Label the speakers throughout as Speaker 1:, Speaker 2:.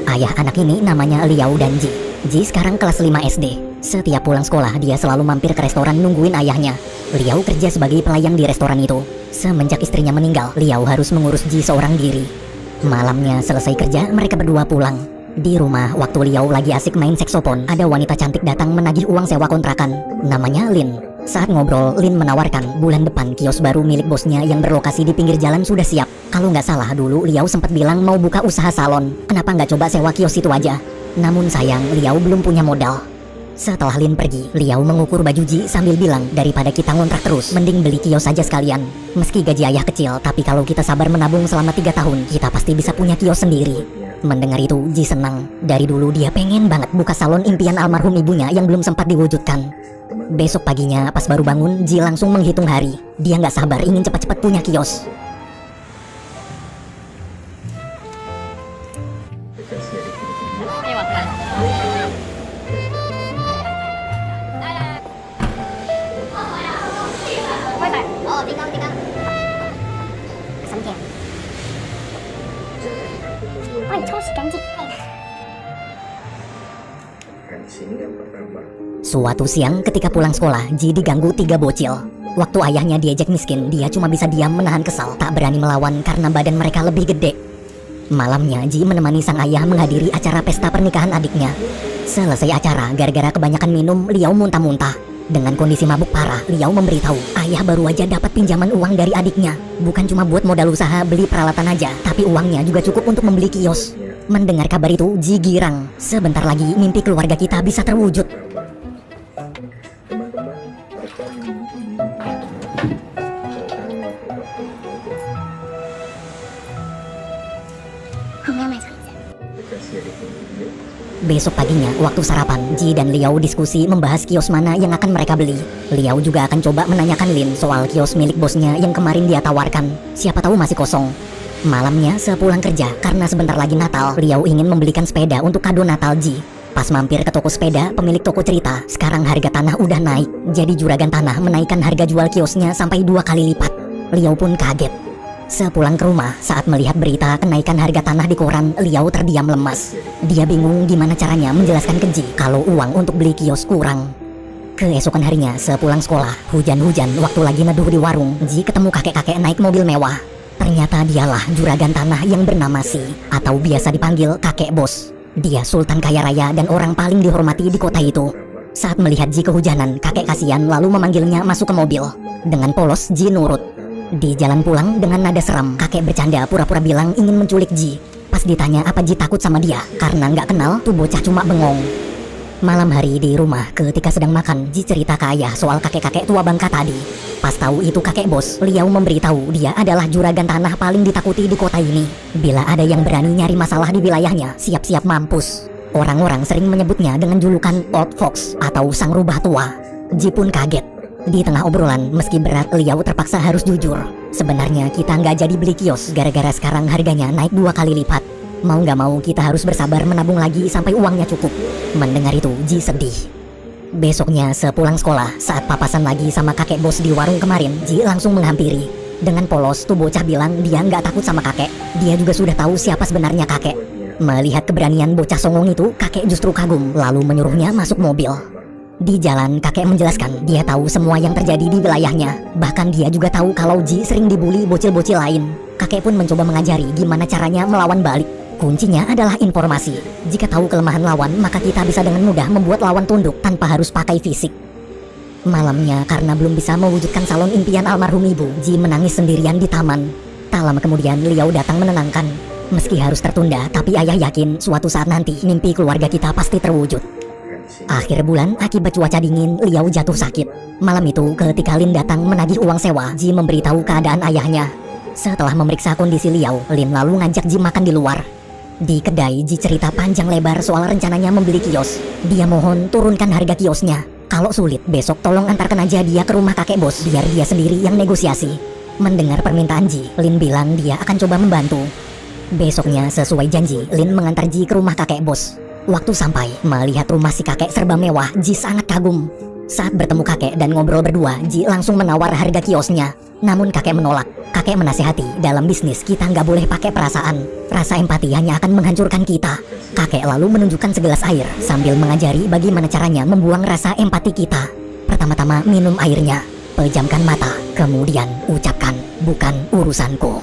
Speaker 1: Ayah anak ini namanya Liao dan Ji. Ji sekarang kelas 5 SD. Setiap pulang sekolah dia selalu mampir ke restoran nungguin ayahnya. Liao kerja sebagai pelayan di restoran itu. Semenjak istrinya meninggal, Liao harus mengurus Ji seorang diri. Malamnya selesai kerja, mereka berdua pulang. Di rumah, waktu Liao lagi asik main saksofon, ada wanita cantik datang menagih uang sewa kontrakan. Namanya Lin. Saat ngobrol, Lin menawarkan bulan depan kios baru milik bosnya yang berlokasi di pinggir jalan sudah siap. Kalau nggak salah dulu Liao sempat bilang mau buka usaha salon. Kenapa nggak coba sewa kios itu aja? Namun sayang, Liao belum punya modal. Setelah Lin pergi, Liao mengukur baju Ji sambil bilang, daripada kita ngontrak terus, mending beli kios saja sekalian. Meski gaji ayah kecil, tapi kalau kita sabar menabung selama 3 tahun, kita pasti bisa punya kios sendiri. Mendengar itu, Ji senang. Dari dulu dia pengen banget buka salon impian almarhum ibunya yang belum sempat diwujudkan. Besok paginya, pas baru bangun, Ji langsung menghitung hari. Dia nggak sabar ingin cepat-cepat punya kios. Suatu siang ketika pulang sekolah, Ji diganggu 3 bocil. Waktu ayahnya diejek miskin, dia cuma bisa diam menahan kesal, tak berani melawan karena badan mereka lebih gede. Malamnya, Ji menemani sang ayah menghadiri acara pesta pernikahan adiknya. Selesai acara, gara-gara kebanyakan minum, Liao muntah-muntah. Dengan kondisi mabuk parah, Liao memberitahu, ayah baru aja dapat pinjaman uang dari adiknya. Bukan cuma buat modal usaha beli peralatan aja, tapi uangnya juga cukup untuk membeli kios. Mendengar kabar itu, Ji girang. Sebentar lagi mimpi keluarga kita bisa terwujud. Besok paginya, waktu sarapan, Ji dan Liao diskusi membahas kios mana yang akan mereka beli. Liao juga akan coba menanyakan Lin soal kios milik bosnya yang kemarin dia tawarkan. Siapa tahu masih kosong. Malamnya, sepulang kerja, karena sebentar lagi Natal, Liao ingin membelikan sepeda untuk kado Natal Ji. Pas mampir ke toko sepeda, pemilik toko cerita, sekarang harga tanah udah naik. Jadi juragan tanah menaikkan harga jual kiosnya sampai 2 kali lipat. Liao pun kaget. Sepulang ke rumah, saat melihat berita kenaikan harga tanah di koran, Liao terdiam lemas. Dia bingung gimana caranya menjelaskan ke Ji kalau uang untuk beli kios kurang. Keesokan harinya, sepulang sekolah, hujan-hujan, waktu lagi neduh di warung, Ji ketemu kakek-kakek naik mobil mewah. Ternyata dialah juragan tanah yang bernama Si, atau biasa dipanggil kakek bos. Dia sultan kaya raya dan orang paling dihormati di kota itu. Saat melihat Ji kehujanan, kakek kasihan lalu memanggilnya masuk ke mobil. Dengan polos, Ji nurut. Di jalan pulang dengan nada seram, kakek bercanda pura-pura bilang ingin menculik Ji. Pas ditanya apa Ji takut sama dia, karena nggak kenal, tuh bocah cuma bengong. Malam hari di rumah, ketika sedang makan, Ji cerita ke ayah soal kakek-kakek tua Bangka tadi. Pas tahu itu kakek bos, Liao memberitahu dia adalah juragan tanah paling ditakuti di kota ini. Bila ada yang berani nyari masalah di wilayahnya, siap-siap mampus. Orang-orang sering menyebutnya dengan julukan Old Fox atau sang rubah tua. Ji pun kaget. Di tengah obrolan, meski berat, Liao terpaksa harus jujur. Sebenarnya kita nggak jadi beli kios gara-gara sekarang harganya naik 2 kali lipat. Mau nggak mau kita harus bersabar menabung lagi sampai uangnya cukup. Mendengar itu, Ji sedih. Besoknya sepulang sekolah, saat papasan lagi sama kakek bos di warung kemarin, Ji langsung menghampiri. Dengan polos, tuh bocah bilang dia nggak takut sama kakek. Dia juga sudah tahu siapa sebenarnya kakek. Melihat keberanian bocah songong itu, kakek justru kagum, lalu menyuruhnya masuk mobil. Di jalan, kakek menjelaskan dia tahu semua yang terjadi di wilayahnya. Bahkan dia juga tahu kalau Ji sering dibully bocil-bocil lain. Kakek pun mencoba mengajari gimana caranya melawan balik. Kuncinya adalah informasi. Jika tahu kelemahan lawan, maka kita bisa dengan mudah membuat lawan tunduk tanpa harus pakai fisik. Malamnya, karena belum bisa mewujudkan salon impian almarhum ibu, Ji menangis sendirian di taman. Tak lama kemudian, Liao datang menenangkan. Meski harus tertunda, tapi ayah yakin suatu saat nanti mimpi keluarga kita pasti terwujud. Akhir bulan, akibat cuaca dingin, Liao jatuh sakit. Malam itu, ketika Lin datang menagih uang sewa, Ji memberitahu keadaan ayahnya. Setelah memeriksa kondisi Liao, Lin lalu ngajak Ji makan di luar. Di kedai, Ji cerita panjang lebar soal rencananya membeli kios. Dia mohon turunkan harga kiosnya. Kalau sulit, besok tolong antarkan aja dia ke rumah kakek bos, biar dia sendiri yang negosiasi. Mendengar permintaan Ji, Lin bilang dia akan coba membantu. Besoknya, sesuai janji, Lin mengantar Ji ke rumah kakek bos. Waktu sampai, melihat rumah si kakek serba mewah, Ji sangat kagum. Saat bertemu kakek dan ngobrol berdua, Ji langsung menawar harga kiosnya. Namun kakek menolak. Kakek menasihati, dalam bisnis kita nggak boleh pakai perasaan. Rasa empati hanya akan menghancurkan kita. Kakek lalu menunjukkan segelas air sambil mengajari bagaimana caranya membuang rasa empati kita. Pertama-tama minum airnya, pejamkan mata, kemudian ucapkan, bukan urusanku.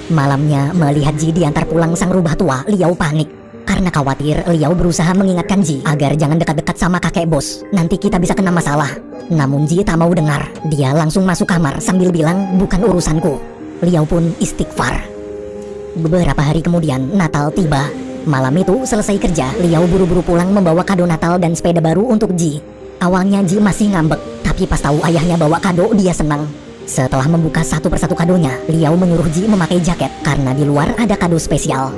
Speaker 1: Malamnya melihat Ji diantar pulang sang rubah tua, Liao panik. Karena khawatir, Liao berusaha mengingatkan Ji agar jangan dekat-dekat sama kakek bos, nanti kita bisa kena masalah. Namun Ji tak mau dengar, dia langsung masuk kamar sambil bilang bukan urusanku. Liao pun istighfar. Beberapa hari kemudian Natal tiba. Malam itu selesai kerja, Liao buru-buru pulang membawa kado Natal dan sepeda baru untuk Ji. Awalnya Ji masih ngambek, tapi pas tahu ayahnya bawa kado dia senang. Setelah membuka satu persatu kadonya, Liao menyuruh Ji memakai jaket karena di luar ada kado spesial.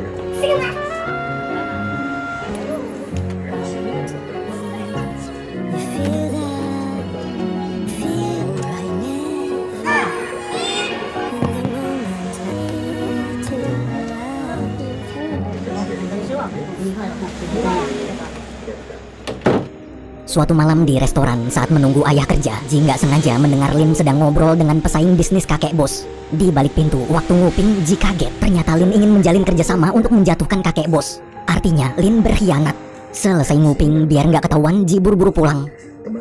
Speaker 1: Suatu malam di restoran saat menunggu ayah kerja, Ji nggak sengaja mendengar Lin sedang ngobrol dengan pesaing bisnis kakek bos. Di balik pintu, waktu nguping, Ji kaget. Ternyata Lin ingin menjalin kerjasama untuk menjatuhkan kakek bos. Artinya Lin berkhianat. Selesai nguping, biar nggak ketahuan, Ji buru-buru pulang.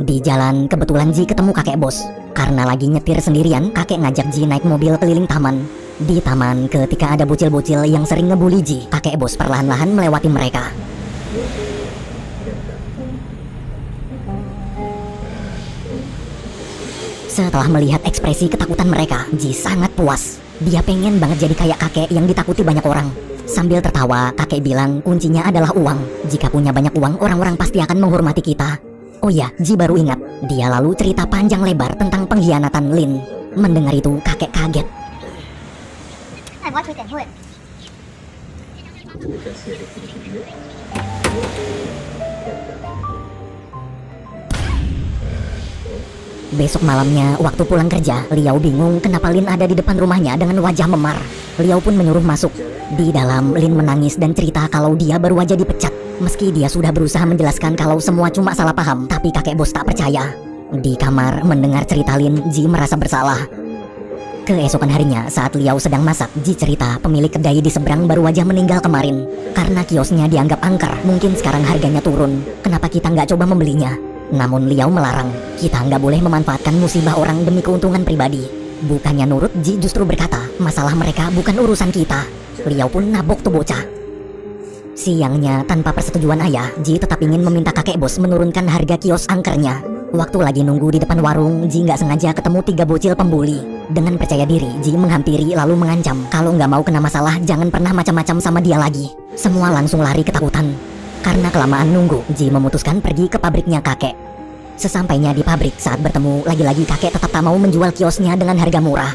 Speaker 1: Di jalan, kebetulan Ji ketemu kakek bos. Karena lagi nyetir sendirian, kakek ngajak Ji naik mobil keliling taman. Di taman, ketika ada bocil-bocil yang sering ngebully Ji, kakek bos perlahan-lahan melewati mereka. Setelah melihat ekspresi ketakutan mereka, Ji sangat puas. Dia pengen banget jadi kayak kakek yang ditakuti banyak orang. Sambil tertawa, kakek bilang kuncinya adalah uang. Jika punya banyak uang, orang-orang pasti akan menghormati kita. Oh ya, Ji baru ingat. Dia lalu cerita panjang lebar tentang pengkhianatan Lin. Mendengar itu, kakek kaget. Besok malamnya, waktu pulang kerja, Liao bingung kenapa Lin ada di depan rumahnya dengan wajah memar. Liao pun menyuruh masuk. Di dalam, Lin menangis dan cerita kalau dia baru aja dipecat. Meski dia sudah berusaha menjelaskan kalau semua cuma salah paham, tapi kakek bos tak percaya. Di kamar, mendengar cerita Lin, Ji merasa bersalah. Keesokan harinya, saat Liao sedang masak, Ji cerita pemilik kedai di seberang baru aja meninggal kemarin. Karena kiosnya dianggap angker, mungkin sekarang harganya turun. Kenapa kita nggak coba membelinya? Namun Liao melarang, kita nggak boleh memanfaatkan musibah orang demi keuntungan pribadi. Bukannya nurut, Ji justru berkata, masalah mereka bukan urusan kita. Liao pun nabok tuh bocah. Siangnya, tanpa persetujuan ayah, Ji tetap ingin meminta kakek bos menurunkan harga kios angkernya. Waktu lagi nunggu di depan warung, Ji nggak sengaja ketemu 3 bocil pembuli. Dengan percaya diri, Ji menghampiri lalu mengancam, kalau nggak mau kena masalah, jangan pernah macam-macam sama dia lagi. Semua langsung lari ketakutan. Karena kelamaan nunggu, Ji memutuskan pergi ke pabriknya kakek. Sesampainya di pabrik, saat bertemu, lagi-lagi kakek tetap tak mau menjual kiosnya dengan harga murah.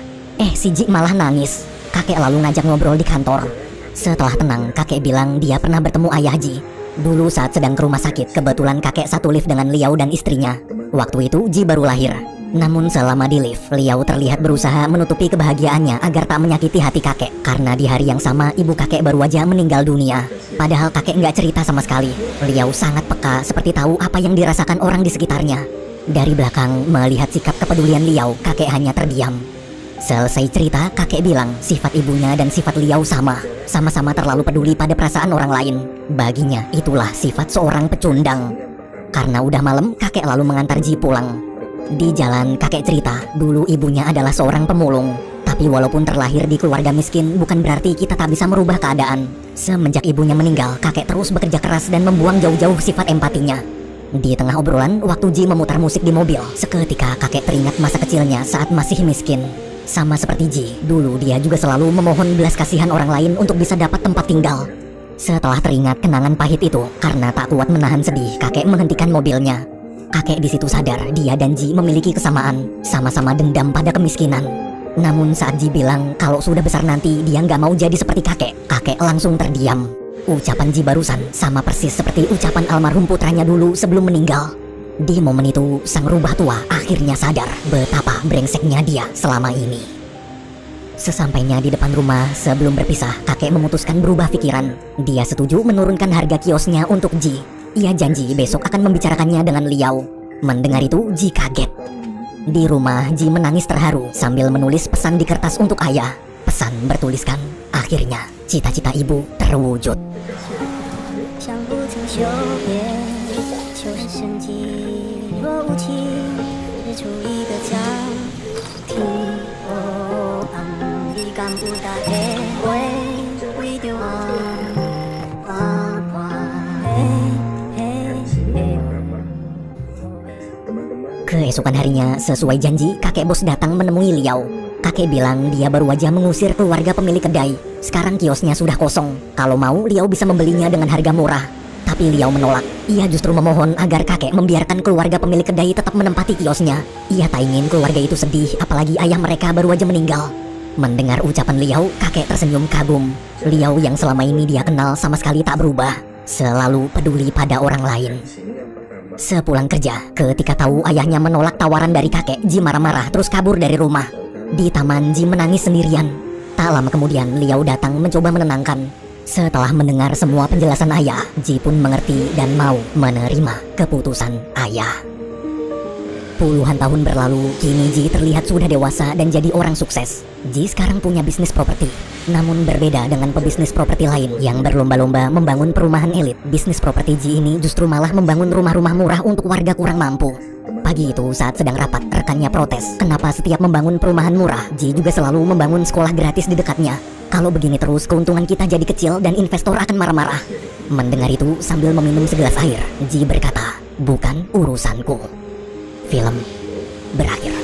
Speaker 1: Si Ji malah nangis. Kakek lalu ngajak ngobrol di kantor. Setelah tenang, kakek bilang dia pernah bertemu ayah Ji. Dulu saat sedang ke rumah sakit, kebetulan kakek satu lift dengan Liao dan istrinya. Waktu itu Ji baru lahir. Namun selama di lift, Liao terlihat berusaha menutupi kebahagiaannya agar tak menyakiti hati kakek. Karena di hari yang sama, ibu kakek baru aja meninggal dunia. Padahal kakek nggak cerita sama sekali. Liao sangat peka, seperti tahu apa yang dirasakan orang di sekitarnya. Dari belakang, melihat sikap kepedulian Liao, kakek hanya terdiam. Selesai cerita, kakek bilang sifat ibunya dan sifat Liao sama. Sama-sama terlalu peduli pada perasaan orang lain. Baginya, itulah sifat seorang pecundang. Karena udah malam, kakek lalu mengantar Ji pulang. Di jalan, kakek cerita, dulu ibunya adalah seorang pemulung. Tapi walaupun terlahir di keluarga miskin, bukan berarti kita tak bisa merubah keadaan. Semenjak ibunya meninggal, kakek terus bekerja keras dan membuang jauh-jauh sifat empatinya. Di tengah obrolan, waktu Ji memutar musik di mobil, seketika kakek teringat masa kecilnya saat masih miskin. Sama seperti Ji, dulu dia juga selalu memohon belas kasihan orang lain untuk bisa dapat tempat tinggal. Setelah teringat kenangan pahit itu, karena tak kuat menahan sedih, kakek menghentikan mobilnya. Kakek di situ sadar dia dan Ji memiliki kesamaan, sama-sama dendam pada kemiskinan. Namun saat Ji bilang kalau sudah besar nanti dia nggak mau jadi seperti kakek, kakek langsung terdiam. Ucapan Ji barusan sama persis seperti ucapan almarhum putranya dulu sebelum meninggal. Di momen itu, sang rubah tua akhirnya sadar betapa brengseknya dia selama ini. Sesampainya di depan rumah, sebelum berpisah, kakek memutuskan berubah pikiran. Dia setuju menurunkan harga kiosnya untuk Ji. Ia janji besok akan membicarakannya dengan Liao. Mendengar itu, Ji kaget. Di rumah, Ji menangis terharu sambil menulis pesan di kertas untuk ayah. Pesan bertuliskan, akhirnya cita-cita ibu terwujud. Keesokan harinya, sesuai janji, kakek bos datang menemui Liao. Kakek bilang dia baru aja mengusir keluarga pemilik kedai. Sekarang kiosnya sudah kosong. Kalau mau, Liao bisa membelinya dengan harga murah. Tapi Liao menolak. Ia justru memohon agar kakek membiarkan keluarga pemilik kedai tetap menempati kiosnya. Ia tak ingin keluarga itu sedih, apalagi ayah mereka baru aja meninggal. Mendengar ucapan Liao, kakek tersenyum kagum. Liao yang selama ini dia kenal sama sekali tak berubah. Selalu peduli pada orang lain. Sepulang kerja, ketika tahu ayahnya menolak tawaran dari kakek, Ji marah-marah terus kabur dari rumah. Di taman, Ji menangis sendirian. Tak lama kemudian, Liao datang mencoba menenangkan. Setelah mendengar semua penjelasan ayah, Ji pun mengerti dan mau menerima keputusan ayah. Puluhan tahun berlalu, kini Ji terlihat sudah dewasa dan jadi orang sukses. Ji sekarang punya bisnis properti. Namun berbeda dengan pebisnis properti lain yang berlomba-lomba membangun perumahan elit, bisnis properti Ji ini justru malah membangun rumah-rumah murah untuk warga kurang mampu. Pagi itu saat sedang rapat, rekannya protes. Kenapa setiap membangun perumahan murah, Ji juga selalu membangun sekolah gratis di dekatnya? Kalau begini terus, keuntungan kita jadi kecil dan investor akan marah-marah. Mendengar itu, sambil meminum segelas air, Ji berkata, bukan urusanku. Film berakhir.